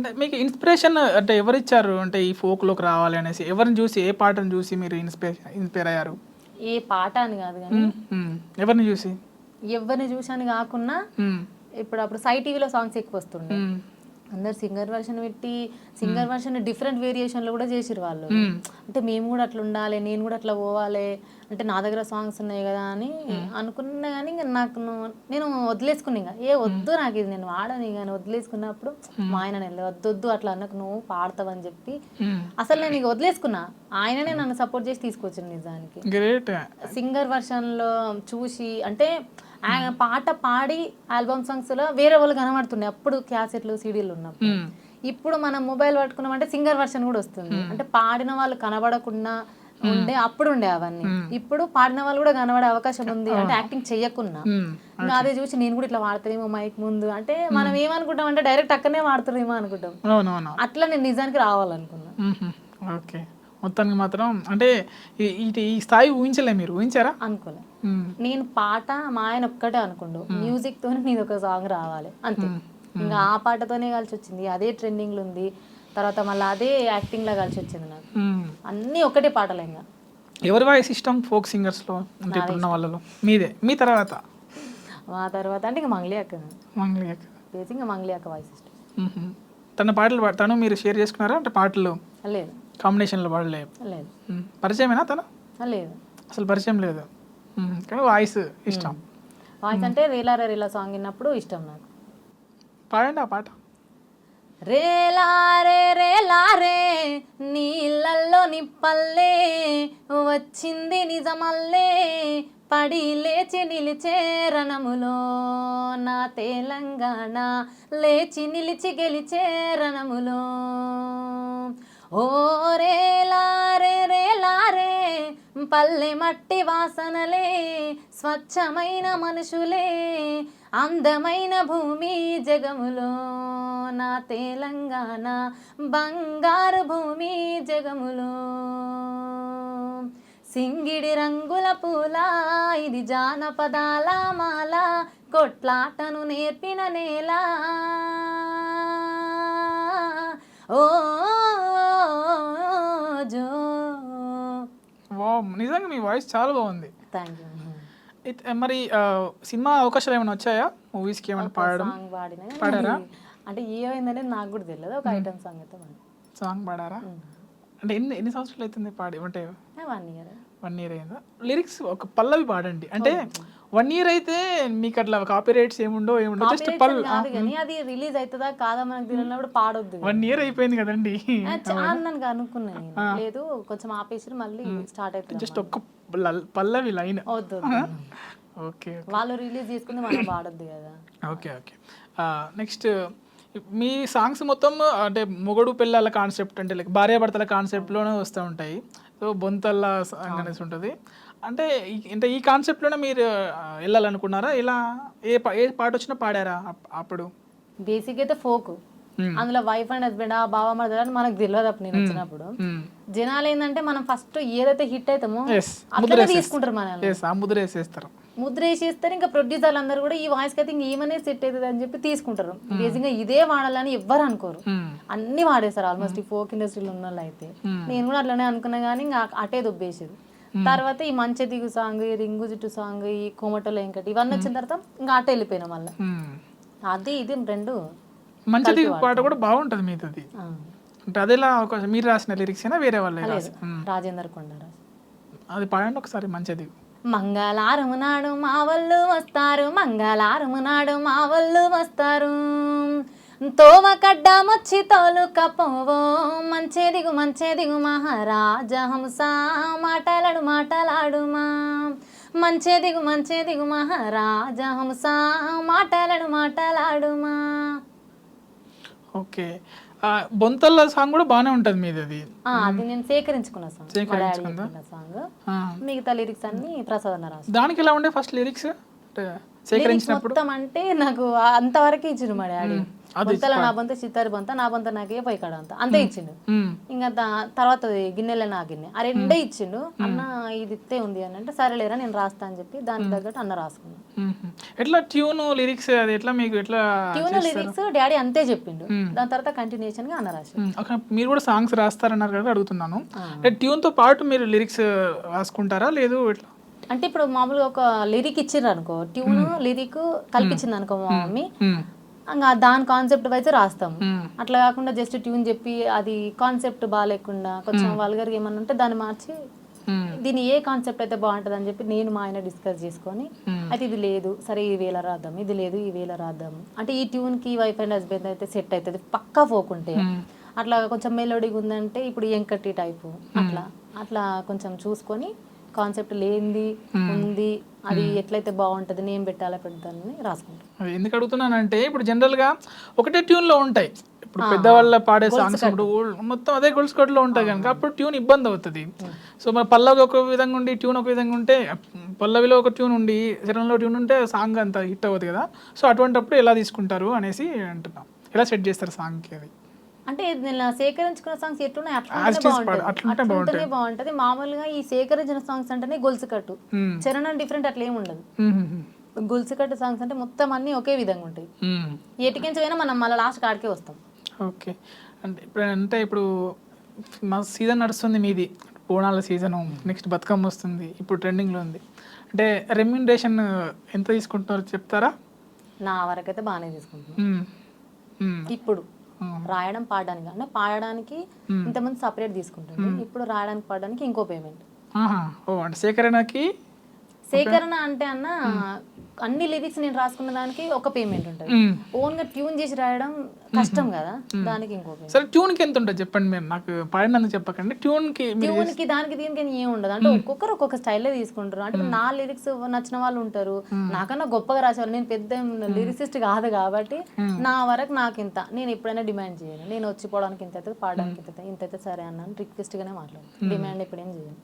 అంటే మీకు ఇన్స్పిరేషన్ అంటే ఎవరు ఇచ్చారు అంటే ఈ ఫోక్లోకి రావాలి అనేసి ఎవరిని చూసి ఏ పాటను చూసి మీరు ఇన్స్పైర్ అయ్యారు? ఏ పాట అని కాదు కానీ ఎవరిని చూసి? ఎవరిని చూసాను కాకుండా ఇప్పుడు అప్పుడు సై టీవీలో సాంగ్స్ ఎక్కువ వస్తుండే, అందరు సింగర్ వర్షన్ పెట్టి సింగర్ వర్షన్ డిఫరెంట్ వేరియేషన్లో కూడా చేసిరు వాళ్ళు. అంటే మేము కూడా అట్లా ఉండాలి, నేను కూడా అట్లా పోవాలి, అంటే నా దగ్గర సాంగ్స్ ఉన్నాయి కదా అని అనుకున్నా. కానీ ఇంకా నేను వదిలేసుకున్నా, ఇంకా వద్దు నాకు ఇది నేను వాడని కానీ వదిలేసుకున్నప్పుడు మా ఆయన వద్దొద్దు అట్లా అన్నకు నువ్వు పాడతావని చెప్పి అసలు నేను ఇక వదిలేసుకున్నా. ఆయననే నన్ను సపోర్ట్ చేసి తీసుకొచ్చింది నిజానికి. గ్రేట్. సింగర్ వర్షన్లో చూసి అంటే పాట పాడి ఆల్బమ్ సాంగ్స్ లో వేరే వాళ్ళు కనబడుతుండే అప్పుడు క్యాసెట్లు సీడీలు ఉన్నప్పుడు. ఇప్పుడు మనం మొబైల్ పట్టుకున్నామంటే సింగర్ వర్షన్ కూడా వస్తుంది, అంటే పాడిన వాళ్ళు కనబడకుండా ఉండే అప్పుడు ఉండే అవన్నీ. ఇప్పుడు పాడిన వాళ్ళు కూడా కనబడే అవకాశం ఉంది, అంటే యాక్టింగ్ చెయ్యకున్నా. ఇంకా అదే చూసి నేను కూడా ఇట్లా వాడతానేమో మైక్ ముందు, అంటే మనం ఏమనుకుంటాం అంటే డైరెక్ట్ అక్కడనే వాడుతారేమో అనుకుంటాం. అట్లా నేను నిజానికి రావాలనుకున్నా. ఓకే, మొత్తానికి మాత్రం అంటే ఈ స్థాయి ఊహించలే, మీరు ఊహించారా? అనుకోలే. నేను పాట మా ఆయన ఒక్కటే అనుకుండు, మ్యూజిక్ తోనే నీది ఒక సాంగ్ రావాలి అంతే. ఇంకా ఆ పాటతోనే కలిసి వచ్చింది, అదే ట్రెండింగ్ లో ఉంది. తర్వాత మళ్ళీ అదే యాక్టింగ్ లా కలిసి వచ్చింది నాకు. అన్ని ఒకటే పాటలు. ఇంకా ఎవరి వాయిస్ ఇష్టం ఫోక్ సింగర్స్ లో అంటే ఇప్పుడున్న వాళ్ళలో? మీదే. మీ తర్వాత? మా తర్వాత అంటే ఇంకా మంగ్లీ అక్క. మంగ్లీ అక్క ఇంకా మంగ్లీ అక్క వాయిస్ ఇష్టం. తన పాటలు తను మీరు షేర్ చేసుకున్నారా అంటే పాటలు? లేదు. కాంబినేషన్లో పాడలేదు? లేదు. పరిచయమేనా తను? లేదు, అసలు పరిచయం లేదు, కానీ వాయిస్ ఇష్టం. వాయిస్ అంటే రేలారే రేలా సాంగ్ విన్నప్పుడు ఇష్టం నాకు. పాడండి ఆ పాట. రేలారే రేలారే నీళ్ళల్లో నిప్పల్లే వచ్చింది నిజమల్లే పడి లేచి నిలిచే రణములో నా తెలంగాణ లేచి నిలిచి గెలిచే రణములో. ఓ రేలారే రేలారే పల్లె మట్టి వాసనలే స్వచ్ఛమైన మనుషులే అందమైన భూమి జగములో నా తెలంగాణ బంగారు భూమి జగములో. సింగిడి రంగుల పూల ఇది జానపదాల మాల కొట్లాటను నేర్పిన నేల. ఓ జో. నిజంగా మీ వాయిస్ చాలా బాగుంది. Thank you. మరి సినిమా అవకాశాలు ఏమైనా వచ్చాయా? మూవీస్కి ఏమైనా పాడడం పాడారా? అంటే ఏమైందంటే నాకు కూడా తెలియదు, ఒక ఐటమ్ సాంగ్ అయితే సాంగ్ పాడారా? అంటే ఎన్ని సంవత్సరాలు అవుతుంది పాడి? అంటే 1 year. 1 year అయిందా? లిరిక్స్ ఒక పల్లవి పాడండి. అంటే 1 year అయితే మీకు అట్లా కాపీ రైట్స్ ఏముండో జస్ట్ పల్లవి కాదు కానీ అది రిలీజ్ అవుతుందా కాదా మనకు తెలియనప్పుడు పాడొద్దు. 1 year అయిపోయింది కదండి. నన్ను అనుకున్నాను, లేదు కొంచెం ఆపేసి మళ్ళీ స్టార్ట్ అవుతుంది. జస్ట్ ఒక్క పల్లవి లైన్. వద్దు, ఓకే, వాళ్ళు రిలీజ్ చేసుకుంది మనం పాడొద్దు కదా. Okay okay. నెక్స్ట్ మీ సాంగ్స్ మొత్తం అంటే మొగడు పిల్లల కాన్సెప్ట్, అంటే లైక్ భార్యాభర్తల కాన్సెప్ట్లోనే వస్తూ ఉంటాయి. సో బొంతల్లా సాంగ్ అనేసి ఉంటుంది. అంటే ఈ కాన్సెప్ట్లోనే మీరు వెళ్ళాలనుకున్నారా? ఇలా ఏ పాట వచ్చినా పాడారా అప్పుడు? బేసిక్ అయితే ఫోక్, అందులో వైఫ్ అండ్ హస్బెండ్ ఆ బావ మరదలు అని మనకు తెలియదు అప్పుడు నేను వచ్చినప్పుడు. జనాలు ఏంటంటే మనం ఫస్ట్ ఏదైతే హిట్ అవుతామో అట్లనే తీసుకుంటారు, మనల్ని ముద్ర వేసేస్తారు. ముద్ర వేసేస్తారు. ఇంకా ప్రొడ్యూసర్లు అందరూ కూడా ఈ వాయిస్కి అయితే ఇంక ఏమనే సెట్ అవుతుంది అని చెప్పి తీసుకుంటారు. బేసిక్గా ఇదే వాడాలని ఎవ్వరు అనుకోరు, అన్ని వాడేస్తారు ఆల్మోస్ట్ ఈ ఫోక్ ఇండస్ట్రీలో ఉన్న వాళ్ళు అయితే. నేను కూడా అట్లనే అనుకున్నా కానీ ఇంకా అటే దుబ్బేసేది. తర్వాత ఈ మంచి దిగు సాంగ్, ఈ రింగు జుట్టు సాంగ్, ఈ కోమటలో ఇంకటి ఇవన్నీ వచ్చిన తర్వాత ఇంకా అటే వెళ్ళిపోయినా మళ్ళీ. అది ఇది రెండు. మంచి దిగు పాట కూడా బాగుంటుంది మీది. అంటే అదేలా అవకాశం మీరు రాసిన లిరిక్స్ అయినా వేరే వాళ్ళే? రాజేందర్ కొండ రాసి. అది పాడండి ఒకసారి, మంచి దిగు. మంగళారము నాడు మా వాళ్ళు వస్తారు, మంగళారము నాడు మా వాళ్ళు వస్తారు, తోవ కడ్డామొచ్చి తోలుకపోవో మంచేదిగు మహారాజా హంస మాటలాడుమా మంచేదిగు మహారాజా హంస మాటలాడుమా. ఓకే. బొంతల్ల సాంగ్ కూడా బాగానే ఉంటుంది మీది. అది నేను సేకరించుకున్న సాంగ్. మిగతా లిరిక్స్ అన్ని ప్రసాద్ రాసి. దానికి ఎలా ఉండే ఫస్ట్ లిరిక్స్? సేకరించినప్పుడు మొత్తం అంటే నాకు అంతవరకే ఇచ్చిండు మా డాడీ. బొంతల నా బొంత చిత్తారి బొంత నా బొంత నాకే పోయి కాడ అంత అంతే ఇచ్చిండు. ఇంకా తర్వాత గిన్నెలే నా గిన్నె ఆ రెండే ఇచ్చిండు. అన్న ఇది ఇత్తే ఉంది అని అంటే సరేలేరా నేను రాస్తా అని చెప్పి దానికి తగ్గట్టు అన్న రాసుకున్నాను. ఎట్లా ట్యూన్ లిరిక్స్ అది ఎట్లా మీకు ఎట్లా ట్యూన్ లిరిక్స్ డాడీ అంతే చెప్పిండు. దాని తర్వాత కంటిన్యూషన్ గా అన్న రాశాడు. మీరు కూడా సాంగ్స్ రాస్తారన్నారు కదా అడుగుతున్నాను. ట్యూన్ తో పాటు మీరు లిరిక్స్ రాసుకుంటారా లేదు ఎట్లా? అంటే ఇప్పుడు మామూలుగా ఒక లిరిక్ ఇచ్చిండ్రు అనుకో, ట్యూన్ లిరిక్ కల్పించింది అనుకో మా మమ్మీ, ఇంకా దాని కాన్సెప్ట్ వైజ్ రాస్తాము. అట్లా కాకుండా జస్ట్ ట్యూన్ చెప్పి అది కాన్సెప్ట్ బాగాలేకుండా కొంచెం వల్గర్గా ఏమన్నా ఉంటే దాన్ని మార్చి దీని ఏ కాన్సెప్ట్ అయితే బాగుంటుంది అని చెప్పి నేను మా ఆయన డిస్కస్ చేసుకొని, అయితే ఇది లేదు సరే ఈ వేళ రాద్దాం, ఇది లేదు ఈ వేళ రాద్దాం, అంటే ఈ ట్యూన్కి వైఫ్ అండ్ హస్బెండ్ అయితే సెట్ అవుతుంది పక్కా పోకుంటే, అట్లా కొంచెం మెలోడీగా ఉందంటే ఇప్పుడు ఎంకట్టి టైపు అట్లా అట్లా కొంచెం చూసుకొని కాన్సెప్ట్ లేనిది ఉంది అది ఎట్లయితే బాగుంటుంది నేను పెట్టాలా పెడతానని రాసుకుంటాను. ఎందుకు అడుగుతున్నానంటే ఇప్పుడు జనరల్గా ఒకటే ట్యూన్లో ఉంటాయి. ఇప్పుడు పెద్దవాళ్ళ పాడే సాంగ్స్ ఇప్పుడు మొత్తం అదే గొలుసు కట్టులో ఉంటాయి కనుక అప్పుడు ట్యూన్ ఇబ్బంది అవుతుంది. సో మన పల్లవి ఒక విధంగా ఉండి ట్యూన్ ఒక విధంగా ఉంటే, పల్లవిలో ఒక ట్యూన్ ఉండి చరణంలో ట్యూన్ ఉంటే సాంగ్ అంత హిట్ అవ్వదు కదా. సో అటువంటిప్పుడు ఎలా తీసుకుంటారు అనేసి అంటున్నాం, ఎలా సెట్ చేస్తారు సాంగ్కి అది? అంటే నేను సేకరించుకున్న సాంగ్స్ ఎట్లున్నాయి అట్లుంటేనే బాగుంటది. మామూలుగా ఈ సేకరించిన సాంగ్స్ అంటేనే గొలుసు కట్టు, చరణం డిఫరెంట్ అట్లా ఏమి ఉండదు. గొలుసు కట్టు సాంగ్స్ అంటే మొత్తం అన్ని ఒకే విధంగా ఉంటాయి. ఎటుకించైనా మనం మళ్ళీ లాస్ట్ కాడికే వస్తాం. ఓకే, అంటే ఇప్పుడు మా సీజన్ నడుస్తుంది మీది, బోనాల సీజను, నెక్స్ట్ బతుకమ్మ వస్తుంది, ఇప్పుడు ట్రెండింగ్లో ఉంది. అంటే రెమ్యూనరేషన్ ఎంత తీసుకుంటున్నారో చెప్తారా? నా వరకైతే బాగానే తీసుకుంటున్నాను. ఇప్పుడు రాయడం పాడడానికి అంటే పాడడానికి ఇంతమంది సపరేట్ తీసుకుంటుంది, ఇప్పుడు రాయడానికి పాడడానికి ఇంకో పేమెంట్. అంటే సేకరణ అంటే అన్న అన్ని లిరిక్స్ నేను రాసుకున్న దానికి ఒక పేమెంట్ ఉంటుంది. ఓన్ గా ట్యూన్ చేసి రాయడం కష్టం కదా, దానికి ఇంకో పేమెంట్. సరే ట్యూన్ కి ఎంత ఉంటుంది చెప్పండి, మీరు నాకు పాడినందుకు చెప్పకండి. ట్యూన్ కి దానికి దీనికి ఏం ఉండదు. అంటే ఒక్కొక్కరు ఒక్కొక్క స్టైల్లో తీసుకుంటారు. అంటే నా లిరిక్స్ నచ్చిన వాళ్ళు ఉంటారు, నాకన్నా గొప్పగా రాసేవాళ్ళు. నేను పెద్ద లిరిసిస్ట్ కాదు కాబట్టి నా వరకు నాకు ఇంత, నేను ఎప్పుడైనా డిమాండ్ చేయను. నేను వచ్చిపోవడానికి ఇంత అయితే, పాడడానికి ఇంత అయితే సరే అన్నాను, రిక్వెస్ట్ గానే మాట్లాడు, డిమాండ్ ఎప్పుడేం చేయను.